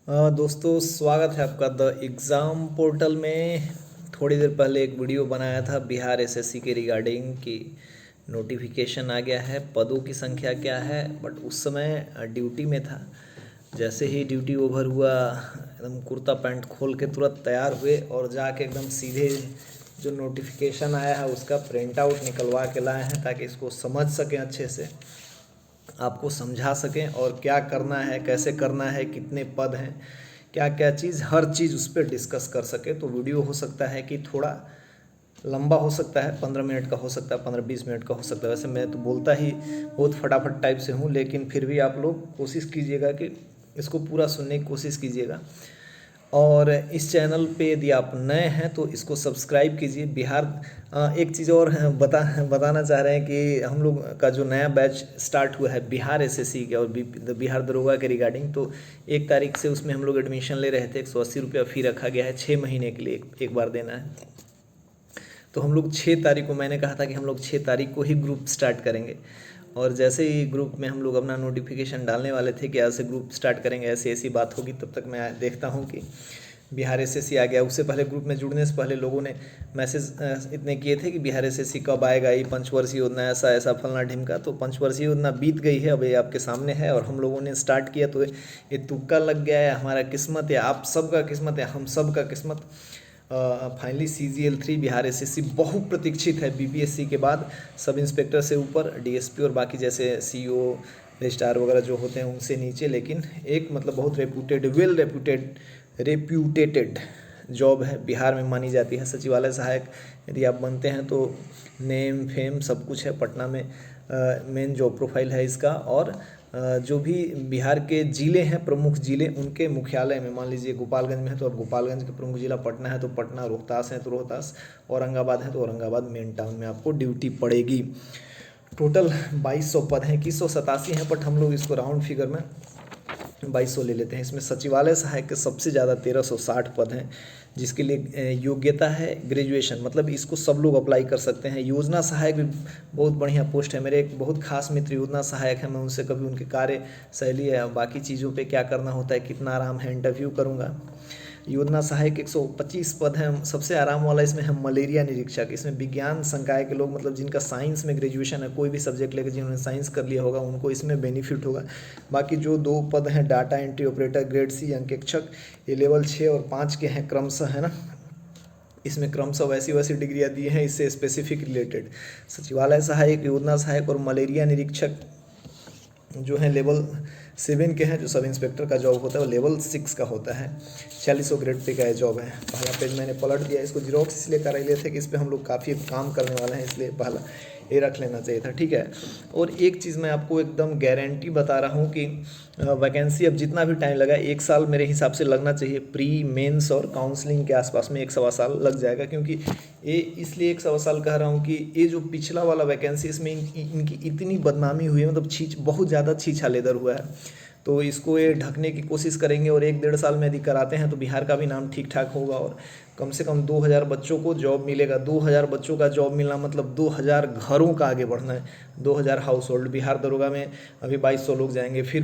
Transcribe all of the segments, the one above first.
दोस्तों, स्वागत है आपका द एग्ज़ाम पोर्टल में। थोड़ी देर पहले एक वीडियो बनाया था बिहार एसएससी के रिगार्डिंग कि नोटिफिकेशन आ गया है, पदों की संख्या क्या है। बट उस समय ड्यूटी में था। जैसे ही ड्यूटी ओवर हुआ, एकदम कुर्ता पैंट खोल के तुरंत तैयार हुए और जाके एकदम सीधे जो नोटिफिकेशन आया है उसका प्रिंट आउट निकलवा के लाए हैं, ताकि इसको समझ सकें, अच्छे से आपको समझा सकें और क्या करना है, कैसे करना है, कितने पद हैं, क्या क्या चीज़, हर चीज़ उस पर डिस्कस कर सके। तो वीडियो हो सकता है कि थोड़ा लंबा हो सकता है, 15 मिनट का हो सकता है, 15-20 मिनट का हो सकता है। वैसे मैं तो बोलता ही बहुत फटाफट टाइप से हूँ, लेकिन फिर भी आप लोग कोशिश कीजिएगा कि इसको पूरा सुनने की कोशिश कीजिएगा। और इस चैनल पे यदि आप नए हैं तो इसको सब्सक्राइब कीजिए। एक चीज़ और बताना चाह रहे हैं कि हम लोग का जो नया बैच स्टार्ट हुआ है बिहार एसएससी के और बिहार दरोगा के रिगार्डिंग, तो 1 तारीख से उसमें हम लोग एडमिशन ले रहे थे। 180 रुपया फ़ी रखा गया है, 6 महीने के लिए एक बार देना है। तो हम लोग 6 तारीख को, मैंने कहा था कि हम लोग 6 तारीख को ही ग्रुप स्टार्ट करेंगे। और जैसे ही ग्रुप में हम लोग अपना नोटिफिकेशन डालने वाले थे कि आज से ग्रुप स्टार्ट करेंगे, ऐसी ऐसी बात होगी, तब तक मैं देखता हूँ कि बिहार एसएससी आ गया। उससे पहले ग्रुप में जुड़ने से पहले लोगों ने मैसेज इतने किए थे कि बिहार एसएससी कब आएगा, ये पंचवर्षीय योजना, ऐसा ऐसा फलना ढिमका। तो पंचवर्षीय योजना बीत गई है, अब ये आपके सामने है और हम लोगों ने स्टार्ट किया। तो ये तुक्का लग गया है, हमारा किस्मत है, आप सबका किस्मत है, हम सब का किस्मत। फाइनली CGL 3 बिहार एसएससी बहुप्रतीक्षित है। बीपीएससी के बाद सब इंस्पेक्टर से ऊपर डीएसपी और बाकी जैसे सीईओ रजिस्ट्रार वगैरह जो होते हैं उनसे नीचे, लेकिन एक मतलब बहुत रेप्यूटेटेड जॉब है, बिहार में मानी जाती है। सचिवालय सहायक यदि आप बनते हैं तो नेम फेम सब कुछ है। पटना में मेन जॉब प्रोफाइल है इसका। और जो भी बिहार के ज़िले हैं, प्रमुख ज़िले, उनके मुख्यालय में, मान लीजिए गोपालगंज में है तो अब गोपालगंज के प्रमुख ज़िला, पटना है तो पटना, रोहतास है तो रोहतास, औरंगाबाद है तो औरंगाबाद मेन टाउन में आपको ड्यूटी पड़ेगी। टोटल 2200 पद हैं, 2187 हैं, बट हम लोग इसको राउंड फिगर में 2200 ले लेते हैं। इसमें सचिवालय सहायक के सबसे ज़्यादा 1360 पद हैं, जिसके लिए योग्यता है ग्रेजुएशन, मतलब इसको सब लोग अप्लाई कर सकते हैं। योजना सहायक भी बहुत बढ़िया पोस्ट है। मेरे एक बहुत खास मित्र योजना सहायक है, मैं उनसे कभी उनके कार्य शैली है, बाकी चीज़ों पे क्या करना होता है, कितना आराम है, इंटरव्यू करूँगा। योजना सहायक 125 पद हैं। सबसे आराम वाला इसमें है मलेरिया निरीक्षक। इसमें विज्ञान संकाय के लोग, मतलब जिनका साइंस में ग्रेजुएशन है, कोई भी सब्जेक्ट लेकर जिन्होंने साइंस कर लिया होगा, उनको इसमें बेनिफिट होगा। बाकी जो 2 पद हैं, data entry operator grade C अंकेक्षक, ये लेवल 6 और 5 के हैं क्रमशः, है ना। इसमें क्रमशः वैसी वैसी डिग्रियाँ दी हैं इससे स्पेसिफिक रिलेटेड। सचिवालय सहायक, योजना सहायक और मलेरिया निरीक्षक जो है लेवल 7 के हैं। जो सब इंस्पेक्टर का जॉब होता है वो लेवल 6 का होता है। 4600 ग्रेड पे का ये जॉब है। पहला पेज मैंने पलट दिया, इसको जीरोक्स इसलिए करा लिए थे कि इस पर हम लोग काफ़ी काम करने वाले हैं, इसलिए पहला ये रख लेना चाहिए था, ठीक है। और एक चीज़ मैं आपको एकदम गारंटी बता रहा हूँ कि वैकेंसी अब जितना भी टाइम लगा, 1 साल मेरे हिसाब से लगना चाहिए। प्री मेंस और काउंसलिंग के आसपास में 1 सवा साल लग जाएगा, क्योंकि ये इसलिए 1 सवा साल कह रहा हूँ कि ये जो पिछला वाला वैकेंसी, इसमें इनकी इतनी बदनामी हुई है, मतलब बहुत ज़्यादा छीछालेदर हुआ है। तो इसको ये ढकने की कोशिश करेंगे और 1-1.5 साल में यदि कराते हैं तो बिहार का भी नाम ठीक ठाक होगा और कम से कम 2000 बच्चों को जॉब मिलेगा। 2000 बच्चों का जॉब मिलना मतलब 2000 घरों का आगे बढ़ना है। 2000 हाउस होल्ड। बिहार दरोगा में अभी 2200 लोग जाएंगे, फिर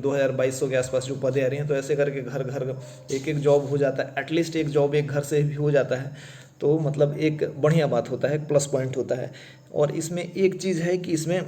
2200 के आसपास जो पदें आ रही हैं, तो ऐसे करके घर घर एक एक जॉब हो जाता है। एटलीस्ट एक जॉब एक घर से भी हो जाता है, तो मतलब एक बढ़िया बात होता है, प्लस पॉइंट होता है। और इसमें एक चीज़ है कि इसमें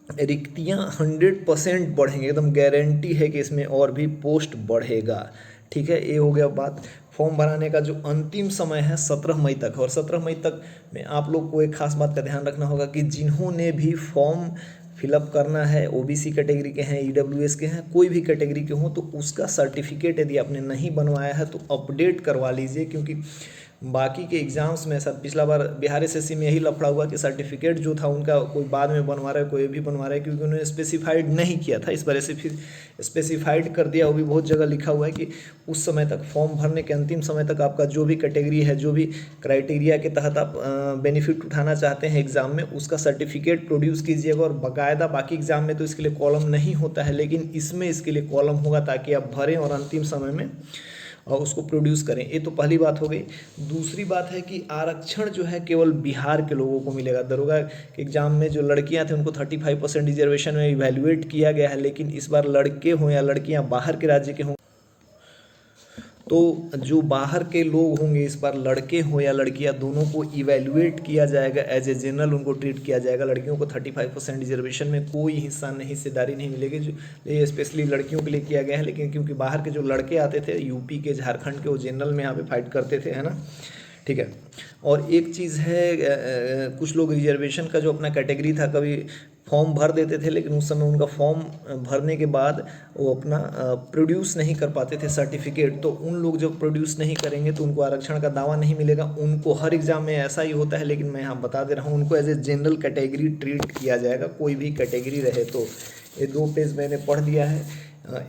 रिक्तियाँ 100% बढ़ेंगे, एकदम गारंटी है कि इसमें और भी पोस्ट बढ़ेगा, ठीक है। ये हो गया बात। फॉर्म भराने का जो अंतिम समय है 17 मई तक, और 17 मई तक में आप लोग को एक खास बात का ध्यान रखना होगा कि जिन्होंने भी फॉर्म फिलअप करना है, OBC कैटेगरी के हैं, EWS के हैं, कोई भी कैटेगरी के हों, तो उसका सर्टिफिकेट यदि आपने नहीं बनवाया है तो अपडेट करवा लीजिए। क्योंकि बाकी के एग्ज़ाम्स में सर, पिछला बार बिहार एसएससी में यही लफड़ा हुआ कि सर्टिफिकेट जो था उनका कोई बाद में बनवा रहा है, कोई भी बनवा रहा है, क्योंकि उन्होंने स्पेसिफाइड नहीं किया था। इस वजह से फिर स्पेसिफाइड कर दिया। वो भी बहुत जगह लिखा हुआ है कि उस समय तक, फॉर्म भरने के अंतिम समय तक, आपका जो भी कैटेगरी है, जो भी क्राइटेरिया के तहत आप बेनिफिट उठाना चाहते हैं एग्ज़ाम में, उसका सर्टिफिकेट प्रोड्यूस कीजिएगा। और बाकायदा बाकी एग्ज़ाम में तो इसके लिए कॉलम नहीं होता है, लेकिन इसमें इसके लिए कॉलम होगा, ताकि आप भरें और अंतिम समय में और उसको प्रोड्यूस करें। ये तो पहली बात हो गई। दूसरी बात है कि आरक्षण जो है केवल बिहार के लोगों को मिलेगा। दरोगा के एग्जाम में जो लड़कियां थे उनको 35% रिजर्वेशन में इवैल्यूएट किया गया है, लेकिन इस बार लड़के हों या लड़कियां बाहर के राज्य के हों, तो जो बाहर के लोग होंगे इस बार, लड़के हो या लड़कियां, दोनों को इवैल्यूएट किया जाएगा, एज ए जनरल उनको ट्रीट किया जाएगा। लड़कियों को 35% रिजर्वेशन में कोई हिस्सा नहीं, हिस्सेदारी नहीं मिलेगी, जो ये स्पेशली लड़कियों के लिए किया गया है। लेकिन क्योंकि बाहर के जो लड़के आते थे यूपी के, झारखंड के, वो जनरल में यहाँ पे फाइट करते थे, है ना, ठीक है। और एक चीज़ है, कुछ लोग रिजर्वेशन का जो अपना कैटेगरी था, कभी फॉर्म भर देते थे, लेकिन उस समय उनका फॉर्म भरने के बाद वो अपना प्रोड्यूस नहीं कर पाते थे सर्टिफिकेट। तो उन लोग जब प्रोड्यूस नहीं करेंगे तो उनको आरक्षण का दावा नहीं मिलेगा। उनको हर एग्ज़ाम में ऐसा ही होता है, लेकिन मैं यहाँ बता दे रहा हूँ, उनको as a general category treat किया जाएगा, कोई भी कैटेगरी रहे। तो ये 2 पेज मैंने पढ़ दिया है।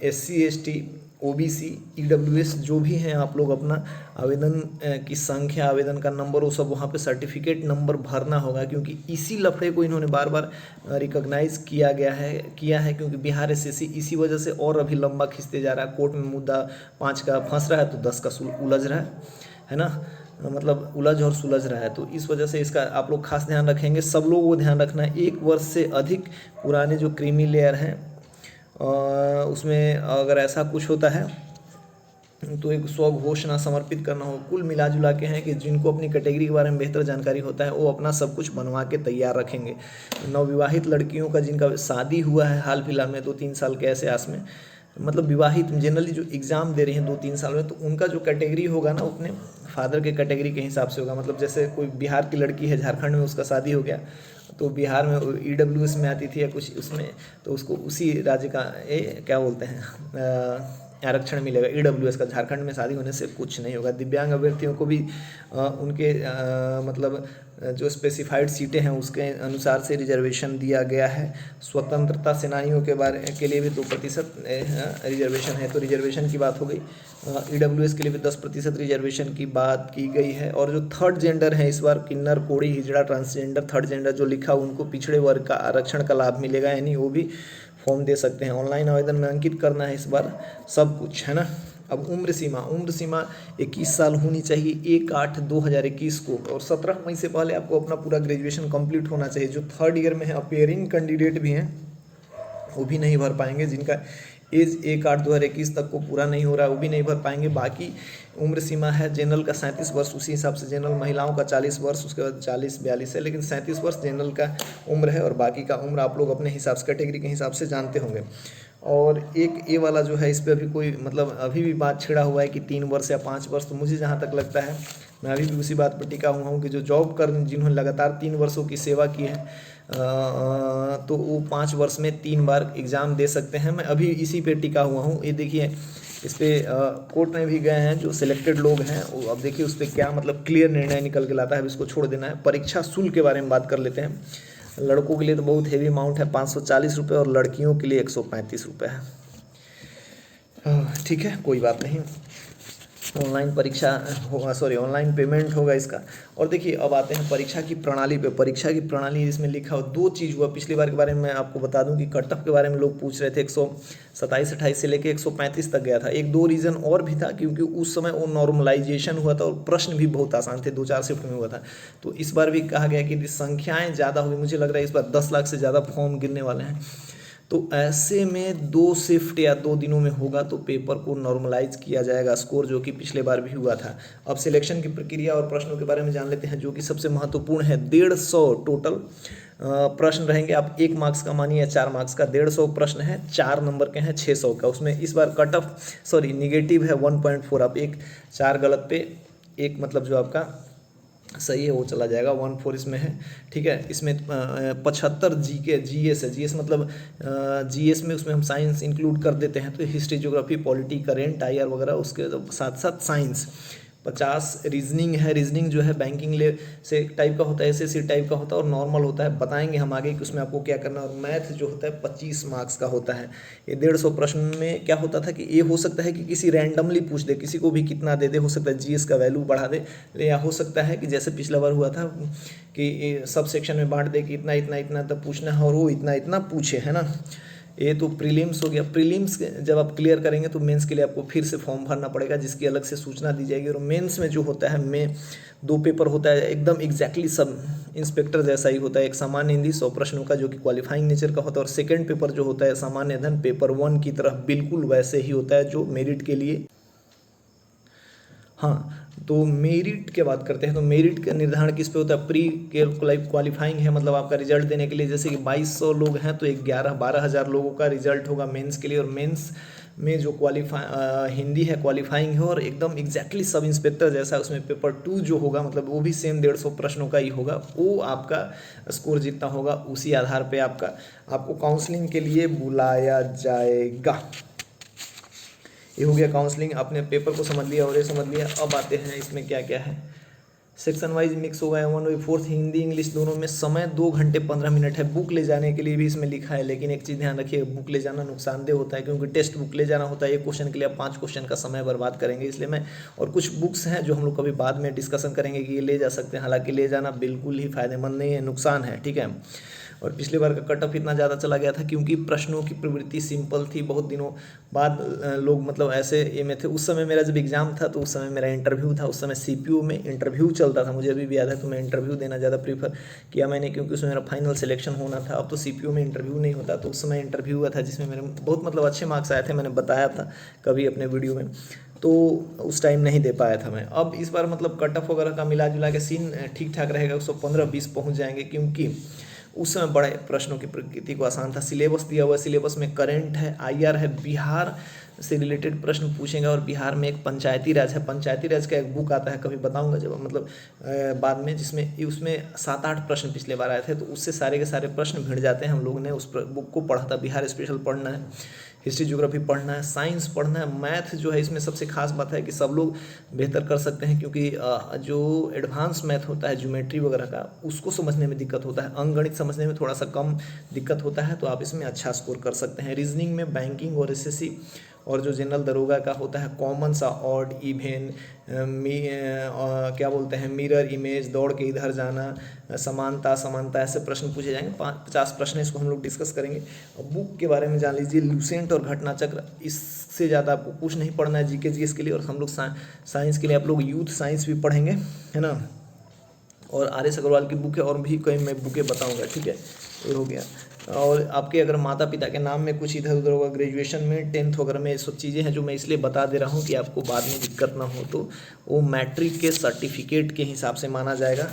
SC ST OBC EWS जो भी हैं, आप लोग अपना आवेदन की संख्या, आवेदन का नंबर, वो सब वहाँ पे सर्टिफिकेट नंबर भरना होगा, क्योंकि इसी लफड़े को इन्होंने बार बार रिकॉग्नाइज किया है, क्योंकि बिहार SSC इसी वजह से और अभी लंबा खींचते जा रहा है। कोर्ट में मुद्दा 5 का फंस रहा है तो 10 का उलझ रहा है ना, मतलब उलझ और सुलझ रहा है। तो इस वजह से इसका आप लोग खास ध्यान रखेंगे। सब लोग वो ध्यान रखना है, 1 वर्ष से अधिक पुराने जो क्रीमी लेयर हैं उसमें अगर ऐसा कुछ होता है तो एक स्वघोषणा समर्पित करना हो। कुल मिला जुला के हैं कि जिनको अपनी कैटेगरी के बारे में बेहतर जानकारी होता है वो अपना सब कुछ बनवा के तैयार रखेंगे। नवविवाहित लड़कियों का जिनका शादी हुआ है हाल फिलहाल में 2-3 साल के ऐसे आस में, मतलब विवाहित जनरली जो एग्ज़ाम दे रही हैं 2-3 साल में, तो उनका जो कैटेगरी होगा ना अपने फादर के कैटेगरी के हिसाब से होगा। मतलब जैसे कोई बिहार की लड़की है, झारखंड में उसका शादी हो गया, तो बिहार में EWS में आती थी या कुछ उसमें, तो उसको उसी राज्य का क्या बोलते हैं आरक्षण मिलेगा EWS का। झारखंड में शादी होने से कुछ नहीं होगा। दिव्यांग अभ्यर्थियों को भी उनके मतलब जो स्पेसिफाइड सीटें हैं उसके अनुसार से रिजर्वेशन दिया गया है। स्वतंत्रता सेनानियों के लिए भी 2% रिजर्वेशन है। तो रिजर्वेशन की बात हो गई। EWS के लिए भी 10% रिजर्वेशन की बात की गई है। और जो थर्ड जेंडर है इस बार, किन्नर, कोड़ी, हिजड़ा, ट्रांसजेंडर, थर्ड जेंडर जो लिखा उनको पिछड़े वर्ग का आरक्षण का लाभ मिलेगा, यानी वो भी फॉर्म दे सकते हैं। ऑनलाइन आवेदन में अंकित करना है इस बार सब कुछ, है ना। अब उम्र सीमा 21 साल होनी चाहिए 1/8/2021 को, और 17 मई से पहले आपको अपना पूरा ग्रेजुएशन कंप्लीट होना चाहिए। जो थर्ड ईयर में है, अपेयरिंग कैंडिडेट भी हैं, वो भी नहीं भर पाएंगे। जिनका एज 1/8/2021 तक को पूरा नहीं हो रहा है वो भी नहीं भर पाएंगे। बाकी उम्र सीमा है जनरल का 37 वर्ष, उसी हिसाब से जनरल महिलाओं का 40 वर्ष, उसके बाद 40-42 है, लेकिन 37 वर्ष जनरल का उम्र है। और बाकी का उम्र आप लोग अपने हिसाब से, कैटेगरी के हिसाब से जानते होंगे। और एक ये वाला जो है, इस पर अभी कोई मतलब अभी भी बात छिड़ा हुआ है कि 3 वर्ष या 5 वर्ष। तो मुझे जहाँ तक लगता है, मैं अभी भी उसी बात पर टिका हुआ हूँ कि जो जॉब कर, जिन्होंने लगातार 3 वर्षों की सेवा की है, तो वो 5 वर्ष में 3 बार एग्ज़ाम दे सकते हैं। मैं अभी इसी पे टिका हुआ हूँ। ये देखिए, इस पर कोर्ट में भी गए हैं जो सिलेक्टेड लोग हैं, वो अब देखिए उस पर क्या मतलब क्लियर निर्णय निकल के लाता है। अब इसको छोड़ देना है। परीक्षा शुल्क के बारे में बात कर लेते हैं। लड़कों के लिए तो बहुत हेवी अमाउंट है, 540 रुपये, और लड़कियों के लिए 135 रुपये है। ठीक है, कोई बात नहीं। ऑनलाइन परीक्षा होगा, ऑनलाइन पेमेंट होगा इसका। और देखिए, अब आते हैं परीक्षा की प्रणाली पे। परीक्षा की प्रणाली इसमें लिखा हो 2 चीज़ हुआ। पिछली बार के बारे में मैं आपको बता दूं कि कट ऑफ के बारे में लोग पूछ रहे थे, 127-28 से लेके 135 तक गया था। 1-2 रीज़न और भी था, क्योंकि उस समय वो नॉर्मलाइजेशन हुआ था और प्रश्न भी बहुत आसान थे, 2-4 शिफ्ट में हुआ था। तो इस बार भी कहा गया कि संख्याएँ ज़्यादा हुई। मुझे लग रहा है इस बार 10 लाख से ज़्यादा फॉर्म गिरने वाले हैं। तो ऐसे में 2 शिफ्ट या 2 दिनों में होगा तो पेपर को नॉर्मलाइज किया जाएगा, स्कोर जो कि पिछले बार भी हुआ था। अब सिलेक्शन की प्रक्रिया और प्रश्नों के बारे में जान लेते हैं, जो कि सबसे महत्वपूर्ण है। 150 टोटल प्रश्न रहेंगे। आप 1 मार्क्स का मानिए या 4 मार्क्स का, 150 प्रश्न है, 4 नंबर के हैं, 600 का। उसमें इस बार कट ऑफ निगेटिव है 1.4। आप 4 गलत पे 1 मतलब जो आपका सही है वो चला जाएगा, 1.4 इसमें है। ठीक है, इसमें 75 जीएस है। जीएस मतलब जीएस में उसमें हम साइंस इंक्लूड कर देते हैं, तो history, geography, polity, current, IR वगैरह, उसके साथ साथ साइंस। 50 रीजनिंग है। रीजनिंग जो है बैंकिंग ले से टाइप का होता है, SSC टाइप का होता है, और नॉर्मल होता है। बताएंगे हम आगे कि उसमें आपको क्या करना है। और मैथ जो होता है 25 मार्क्स का होता है। ये 150 प्रश्न में क्या होता था कि ये हो सकता है कि किसी रैंडमली पूछ दे, किसी को भी कितना दे दे, हो सकता है GS का वैल्यू बढ़ा दे, या हो सकता है कि जैसे पिछला बार हुआ था कि सब सेक्शन में बांट दे कि इतना इतना इतना तब पूछना है और वो इतना इतना पूछे, है ना। ये तो प्रीलिम्स हो गया। प्रीलिम्स जब आप क्लियर करेंगे तो मेंस के लिए आपको फिर से फॉर्म भरना पड़ेगा, जिसकी अलग से सूचना दी जाएगी। और मेंस में जो होता है, में 2 पेपर होता है, एकदम एग्जैक्टली सब इंस्पेक्टर जैसा ही होता है। एक सामान्य हिंदी 100 प्रश्नों का, जो कि क्वालिफाइंग नेचर का होता है, और सेकंड पेपर जो होता है सामान्य अध्ययन पेपर 1 की तरह बिल्कुल वैसे ही होता है जो मेरिट के लिए हाँ, तो मेरिट की बात करते हैं तो मेरिट का निर्धारण किस पे होता है, प्री क्वालिफाइंग है, मतलब आपका रिजल्ट देने के लिए जैसे कि 2200 लोग हैं तो 11-12 हज़ार लोगों का रिजल्ट होगा मेंस के लिए, और मेंस में जो हिंदी है क्वालिफाइंग है, और एकदम एग्जैक्टली सब इंस्पेक्टर जैसा उसमें पेपर 2 जो होगा मतलब वो भी सेम 150 प्रश्नों का ही होगा, वो आपका स्कोर जितना होगा उसी आधार पे आपको काउंसलिंग के लिए बुलाया जाएगा। ये हो गया काउंसलिंग, आपने पेपर को समझ लिया और ये समझ लिया। अब आते हैं इसमें क्या क्या है, सेक्शन वाइज मिक्स होगा 1/4 हिंदी इंग्लिश दोनों में, समय 2 घंटे 15 मिनट है। बुक ले जाने के लिए भी इसमें लिखा है, लेकिन एक चीज़ ध्यान रखिए, बुक ले जाना नुकसानदेह होता है, क्योंकि टेक्स्ट बुक ले जाना होता है, एक क्वेश्चन के लिए आप 5 क्वेश्चन का समय बर्बाद करेंगे, इसलिए मैं, और कुछ बुक्स हैं जो हम लोग कभी बाद में डिस्कशन करेंगे कि ये ले जा सकते हैं, हालांकि ले जाना बिल्कुल ही फायदेमंद नहीं है, नुकसान है, ठीक है। और पिछले बार का कट ऑफ इतना ज़्यादा चला गया था क्योंकि प्रश्नों की प्रवृत्ति सिंपल थी, बहुत दिनों बाद लोग मतलब ऐसे ये में थे। उस समय मेरा जब एग्ज़ाम था तो उस समय मेरा इंटरव्यू था, उस समय सीपीयू में इंटरव्यू चलता था, मुझे अभी भी याद है, तो मैं इंटरव्यू देना ज़्यादा प्रीफर किया मैंने, क्योंकि उसमें मेरा फाइनल सिलेक्शन होना था। अब तो सीपीयू में इंटरव्यू नहीं होता, तो उस समय इंटरव्यू हुआ था जिसमें मेरे बहुत मतलब अच्छे मार्क्स आए थे, मैंने बताया था कभी अपने वीडियो में, तो उस टाइम नहीं दे पाया था मैं। अब इस बार मतलब कट ऑफ वगैरह का मिला जुला के सीन ठीक ठाक रहेगा, 115-20 पहुँच जाएंगे, क्योंकि उस समय बड़े प्रश्नों की प्रकृति को आसान था। सिलेबस दिया हुआ, सिलेबस में करंट है, आईआर है, बिहार से रिलेटेड प्रश्न पूछेगा, और बिहार में एक पंचायती राज है, पंचायती राज का एक बुक आता है, कभी बताऊंगा जब मतलब बाद में, जिसमें उसमें 7-8 प्रश्न पिछले बार आए थे, तो उससे सारे के सारे प्रश्न भिड़ जाते हैं। हम लोगों ने उस बुक को पढ़ा था, बिहार स्पेशल पढ़ना है, हिस्ट्री ज्योग्राफी पढ़ना है, साइंस पढ़ना है, मैथ जो है इसमें सबसे खास बात है कि सब लोग बेहतर कर सकते हैं, क्योंकि जो एडवांस मैथ होता है ज्योमेट्री वगैरह का, उसको समझने में दिक्कत होता है, अंकगणित समझने में थोड़ा सा कम दिक्कत होता है, तो आप इसमें अच्छा स्कोर कर सकते हैं। रीजनिंग में बैंकिंग और एसएससी और जो जनरल दरोगा का होता है कॉमन सा, ऑड इवेन, क्या बोलते हैं, मिरर इमेज, दौड़ के इधर जाना, समानता ऐसे प्रश्न पूछे जाएंगे। 50 प्रश्न है, इसको हम लोग डिस्कस करेंगे। बुक के बारे में जान लीजिए, लूसेंट और घटना चक्र, इससे ज़्यादा आपको कुछ नहीं पढ़ना है जीके जीएस के लिए। और हम लोग साइंस के लिए आप लोग यूथ साइंस भी पढ़ेंगे, है ना, और आर.एस. अग्रवाल की बुक है, और भी कई मैं बुकें बताऊंगा, ठीक है। ये हो गया। और आपके अगर माता पिता के नाम में कुछ इधर उधर होगा, ग्रेजुएशन में 10th वगैरह में, ये सब चीज़ें हैं जो मैं इसलिए बता दे रहा हूँ कि आपको बाद में दिक्कत ना हो, तो वो मैट्रिक के सर्टिफिकेट के हिसाब से माना जाएगा।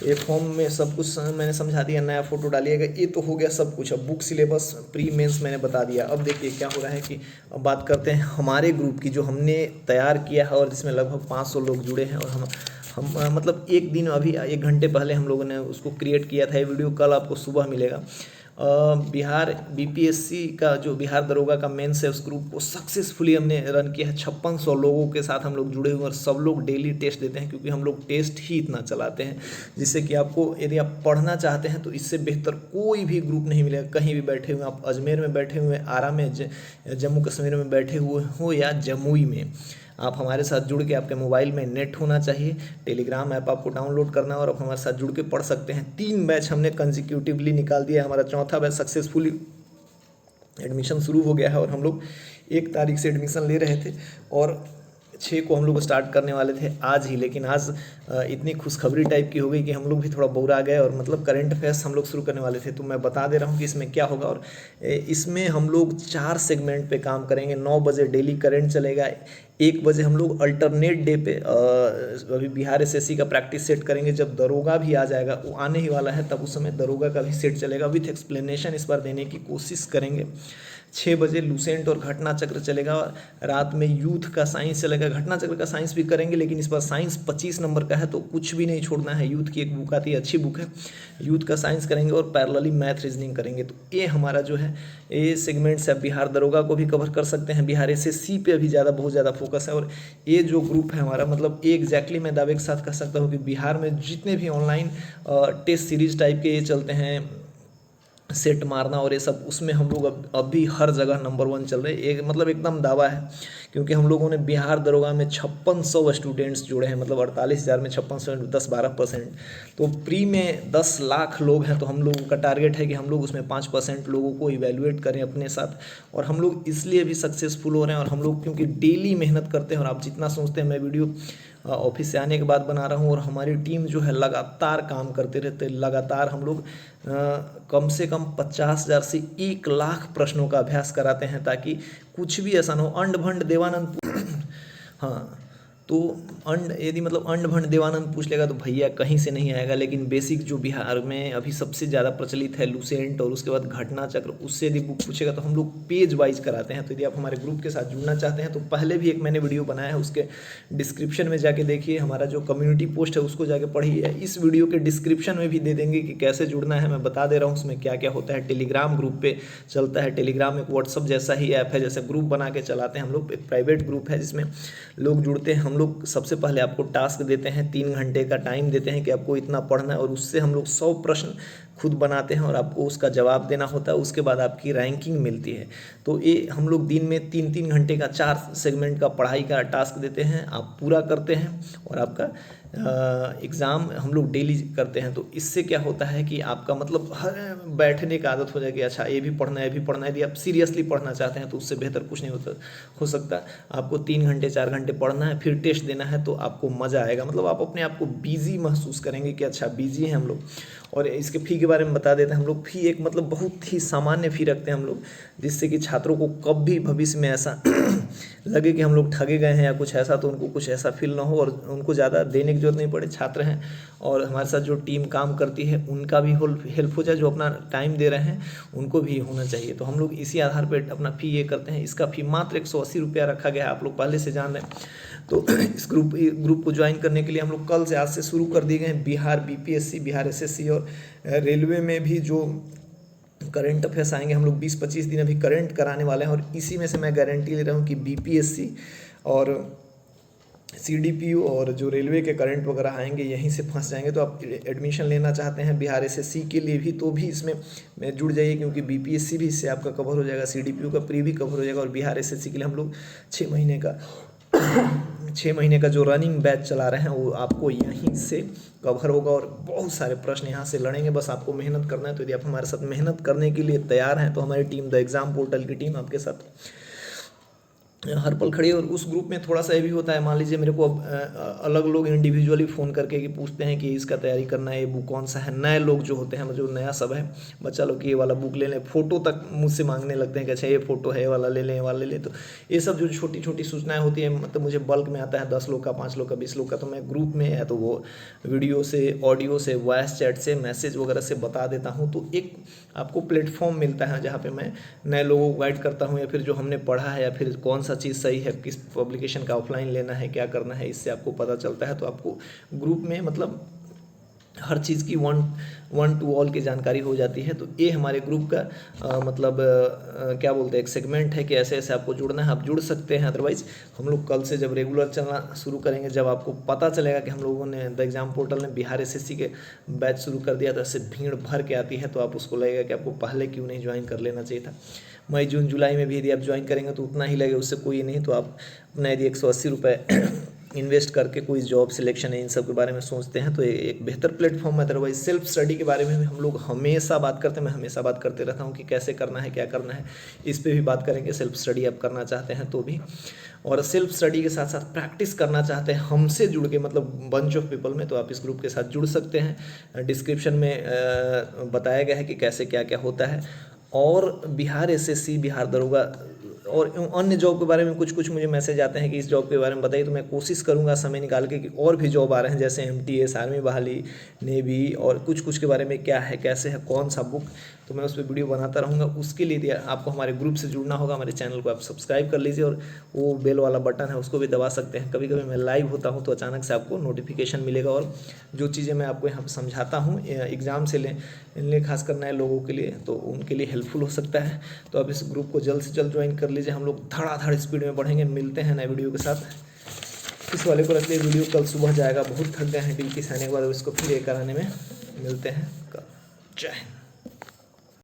ये फॉर्म में सब कुछ मैंने समझा दिया, नया फोटो डालिएगा। ये तो हो गया सब कुछ। अब बुक सिलेबस प्री मेंस मैंने बता दिया। अब देखिए क्या हो रहा है कि अब बात करते हैं हमारे ग्रुप की, जो हमने तैयार किया है और जिसमें लगभग 500 लोग जुड़े हैं, और हम मतलब एक दिन अभी 1 घंटे पहले हम लोगों ने उसको क्रिएट किया था। ये वीडियो कल आपको सुबह मिलेगा। बिहार बीपीएससी का जो बिहार दरोगा का मेंस है, उस ग्रुप को सक्सेसफुली हमने रन किया है। 5600 लोगों के साथ हम लोग जुड़े हुए हैं, और सब लोग डेली टेस्ट देते हैं, क्योंकि हम लोग टेस्ट ही इतना चलाते हैं, जिससे कि आपको यदि आप पढ़ना चाहते हैं तो इससे बेहतर कोई भी ग्रुप नहीं मिलेगा। कहीं भी बैठे हुए, आप अजमेर में बैठे हुए, आरा में, जम्मू कश्मीर में बैठे हुए हो, या जमुई में, आप हमारे साथ जुड़ के, आपके मोबाइल में नेट होना चाहिए, टेलीग्राम ऐप आपको डाउनलोड करना है, और आप हमारे साथ जुड़ के पढ़ सकते हैं। 3 बैच हमने कंसिक्यूटिवली निकाल दिया है, हमारा 4था बैच सक्सेसफुली एडमिशन शुरू हो गया है, और हम लोग 1 तारीख से एडमिशन ले रहे थे, और 6 को हम लोग स्टार्ट करने वाले थे आज ही। लेकिन आज इतनी खुशखबरी टाइप की हो गई कि हम लोग भी थोड़ा बौरा गए, और मतलब करंट अफेयर्स हम लोग शुरू करने वाले थे। तो मैं बता दे रहा हूँ कि इसमें क्या होगा। और इसमें हम लोग 4 सेगमेंट पे काम करेंगे। 9 बजे डेली करंट चलेगा, 1 बजे हम लोग अल्टरनेट डे पे अभी बिहार एसएससी का प्रैक्टिस सेट करेंगे। जब दरोगा भी आ जाएगा, वो आने ही वाला है, तब उस समय दरोगा का भी सेट चलेगा, विथ एक्सप्लेनेशन इस बार देने की कोशिश करेंगे। 6 बजे लूसेंट और घटना चक्र चलेगा, और रात में यूथ का साइंस चलेगा। घटना चक्र का साइंस भी करेंगे, लेकिन इस बार साइंस 25 नंबर का है, तो कुछ भी नहीं छोड़ना है। यूथ की एक बुक आती है, अच्छी बुक है, यूथ का साइंस करेंगे, और पैरेलली मैथ रीजनिंग करेंगे। तो ये हमारा जो है, ये सेगमेंट्स है। बिहार दरोगा को भी कवर कर सकते हैं, बिहार एसएससी पे अभी बहुत ज़्यादा फोकस है। और ये जो ग्रुप है हमारा, मतलब ये एग्जैक्टली मैं दावे के साथ कह सकता हूँ कि बिहार में जितने भी ऑनलाइन टेस्ट सीरीज टाइप के ये चलते हैं, सेट मारना और ये सब, उसमें हम लोग अभी हर जगह नंबर 1 चल रहे हैं। एक मतलब एकदम दावा है, क्योंकि हम लोगों ने बिहार दरोगा में 5600 स्टूडेंट्स जुड़े हैं, मतलब 48,000 में 5600, 10-12%। तो प्री में 10 लाख लोग हैं, तो हम लोगों का टारगेट है कि हम लोग उसमें 5% लोगों को इवेल्युएट करें अपने साथ। और हम लोग इसलिए भी सक्सेसफुल हो रहे हैं, और हम लोग क्योंकि डेली मेहनत करते हैं। और आप जितना सोचते हैं, मैं वीडियो ऑफिस से आने के बाद बना रहा हूँ, और हमारी टीम जो है लगातार काम करते रहते हैं। लगातार हम लोग कम से कम 50,000 से 1 लाख प्रश्नों का अभ्यास कराते हैं, ताकि कुछ भी ऐसा ना हो। अंड भंड देवानंद हाँ, तो यदि मतलब अंड भंड देवानंद पूछ लेगा तो भैया कहीं से नहीं आएगा, लेकिन बेसिक जो बिहार में अभी सबसे ज़्यादा प्रचलित है लुसेंट और उसके बाद घटना चक्र, उससे यदि बुक पूछेगा तो हम लोग पेज वाइज कराते हैं। तो यदि आप हमारे ग्रुप के साथ जुड़ना चाहते हैं तो पहले भी एक मैंने वीडियो बनाया है, उसके डिस्क्रिप्शन में जाके देखिए, हमारा जो कम्युनिटी पोस्ट है उसको जाके पढ़िए। इस वीडियो के डिस्क्रिप्शन में भी दे देंगे कि कैसे जुड़ना है, मैं बता दे रहा हूँ उसमें क्या क्या होता है। टेलीग्राम ग्रुप पे चलता है, टेलीग्राम एक व्हाट्सअप जैसा ही ऐप है, जैसे ग्रुप बना के चलाते हैं हम लोग, एक प्राइवेट ग्रुप है जिसमें लोग जुड़ते हैं। हम लोग सबसे पहले आपको टास्क देते हैं, 3 घंटे का टाइम देते हैं कि आपको इतना पढ़ना है, और उससे हम लोग 100 प्रश्न खुद बनाते हैं और आपको उसका जवाब देना होता है। उसके बाद आपकी रैंकिंग मिलती है। तो ये हम लोग दिन में 3-3 घंटे का 4 सेगमेंट का पढ़ाई का टास्क देते हैं, आप पूरा करते हैं और आपका एग्ज़ाम हम लोग डेली करते हैं। तो इससे क्या होता है कि आपका मतलब हर बैठने का आदत हो जाएगी, अच्छा ये भी पढ़ना है, ये भी पढ़ना है। यदि आप सीरियसली पढ़ना चाहते हैं तो उससे बेहतर कुछ नहीं हो सकता। आपको 3 घंटे 4 घंटे पढ़ना है, फिर टेस्ट देना है, तो आपको मज़ा आएगा। मतलब आप अपने आप को बिजी महसूस करेंगे कि अच्छा बिजी हैं हम लोग। और इसके फ़ी के बारे में बता देते हैं हम लोग। फ़ी एक मतलब बहुत ही सामान्य फ़ी रखते हैं हम लोग, जिससे कि छात्रों को कभी भविष्य में ऐसा लगे कि हम लोग ठगे गए हैं या कुछ ऐसा, तो उनको कुछ ऐसा फील ना हो और उनको ज़्यादा देने की जरूरत नहीं पड़े। छात्र हैं और हमारे साथ जो टीम काम करती है उनका भी हेल्प हो जाए, जो अपना टाइम दे रहे हैं उनको भी होना चाहिए। तो हम लोग इसी आधार पर अपना फ़ी ये करते हैं। इसका फ़ी मात्र 180 रुपया रखा गया है, आप लोग पहले से जान रहे हैं। तो इस ग्रुप को ज्वाइन करने के लिए हम लोग कल से, आज से शुरू कर दिए गए हैं। बिहार बीपीएससी, बिहार एसएससी और रेलवे में भी जो करंट अफेयर्स आएंगे, हम लोग 20-25 दिन अभी करंट कराने वाले हैं। और इसी में से मैं गारंटी ले रहा हूँ कि बीपीएससी और सीडीपीयू और जो रेलवे के करंट वगैरह आएंगे यहीं से फंस जाएंगे। तो आप एडमिशन लेना चाहते हैं बिहार एसएससी के लिए भी, तो भी इसमें जुड़ जाइए, क्योंकि बीपीएससी भी इससे आपका कवर हो जाएगा, सीडीपीयू का प्री भी कवर हो जाएगा। और बिहार एसएससी के लिए हम लोग 6 महीने का जो रनिंग बैच चला रहे हैं वो आपको यहीं से कवर होगा और बहुत सारे प्रश्न यहाँ से लड़ेंगे। बस आपको मेहनत करना है। तो यदि आप हमारे साथ मेहनत करने के लिए तैयार हैं तो हमारी टीम, द एग्ज़ाम पोर्टल की टीम, आपके साथ हर पल खड़ी है। और उस ग्रुप में थोड़ा सा ये भी होता है, मान लीजिए मेरे को अब अलग लोग इंडिविजुअली फ़ोन करके कि पूछते हैं कि इसका तैयारी करना है, ये बुक कौन सा है। नए लोग जो होते हैं, जो नया सब है बच्चा लोग, कि ये वाला बुक ले लें, फ़ोटो तक मुझसे मांगने लगते हैं कि अच्छा ये फ़ोटो है, ये वाला ले लें, ये वाला ले लें। तो ये सब जो छोटी छोटी सूचनाएँ होती हैं, मतलब मुझे बल्क में आता है 10 लोग का, 5 लोग का, 20 लोग का, तो मैं ग्रुप में या तो वो वीडियो से, ऑडियो से, वॉइस चैट से, मैसेज वगैरह से बता देता हूँ। तो एक आपको प्लेटफॉर्म मिलता है जहाँ पे मैं नए लोगों को गाइड करता हूँ, या फिर जो हमने पढ़ा है, या फिर कौन सा चीज़ सही है, किस पब्लिकेशन का ऑफलाइन लेना है, क्या करना है, इससे आपको पता चलता है। तो आपको ग्रुप में मतलब हर चीज़ की वन टू ऑल की जानकारी हो जाती है। तो ये हमारे ग्रुप का क्या बोलते हैं, एक सेगमेंट है कि ऐसे ऐसे आपको जुड़ना है, आप जुड़ सकते हैं। अदरवाइज हम लोग कल से जब रेगुलर चलना शुरू करेंगे, जब आपको पता चलेगा कि हम लोगों ने, द एग्ज़ाम पोर्टल ने बिहार एसएससी के बैच शुरू कर दिया, तो ऐसे भीड़ भर के आती है, तो आप उसको लगेगा कि आपको पहले क्यों नहीं ज्वाइन कर लेना चाहिए था। मई जून जुलाई में भी यदि आप ज्वाइन करेंगे तो उतना ही लगेगा, उससे कोई नहीं। तो आप अपना यदि 180 रुपये इन्वेस्ट करके कोई जॉब सिलेक्शन है, इन सब के बारे में सोचते हैं, तो एक बेहतर प्लेटफॉर्म है। अदरवाइज सेल्फ स्टडी के बारे में भी हम लोग हमेशा बात करते हैं, मैं हमेशा बात करते रहता हूँ कि कैसे करना है, क्या करना है, इस पे भी बात करेंगे। सेल्फ स्टडी आप करना चाहते हैं तो भी, और सेल्फ स्टडी के साथ साथ प्रैक्टिस करना चाहते हैं हमसे जुड़ के, मतलब बंच ऑफ पीपल में, तो आप इस ग्रुप के साथ जुड़ सकते हैं। डिस्क्रिप्शन में बताया गया है कि कैसे क्या क्या होता है। और बिहार एसएससी, बिहार दरोगा और अन्य जॉब के बारे में कुछ मुझे मैसेज आते हैं कि इस जॉब के बारे में बताइए, तो मैं कोशिश करूंगा समय निकाल के कि और भी जॉब आ रहे हैं, जैसे एमटीएस, आर्मी बहाली, नेवी, और कुछ के बारे में क्या है, कैसे है, कौन सा बुक, तो मैं उस पर वीडियो बनाता रहूँगा। उसके लिए आपको हमारे ग्रुप से जुड़ना होगा। हमारे चैनल को आप सब्सक्राइब कर लीजिए और वो बेल वाला बटन है उसको भी दबा सकते हैं। कभी कभी मैं लाइव होता हूँ तो अचानक से आपको नोटिफिकेशन मिलेगा, और जो चीज़ें मैं आपको यहाँ पर समझाता हूँ एग्ज़ाम से ले खासकर नए लोगों के लिए, तो उनके लिए हेल्पफुल हो सकता है। तो आप इस ग्रुप को जल्द से जल्द ज्वाइन कर लीजिए। हम लोग धड़ाधड़ स्पीड में बढ़ेंगे। मिलते हैं नए वीडियो के साथ। इस वाले को रख लिए, वीडियो कल सुबह जाएगा। बहुत थक गए हैं डील की आने के बाद, इसको फिर कराने में मिलते हैं कल। जय हिंद।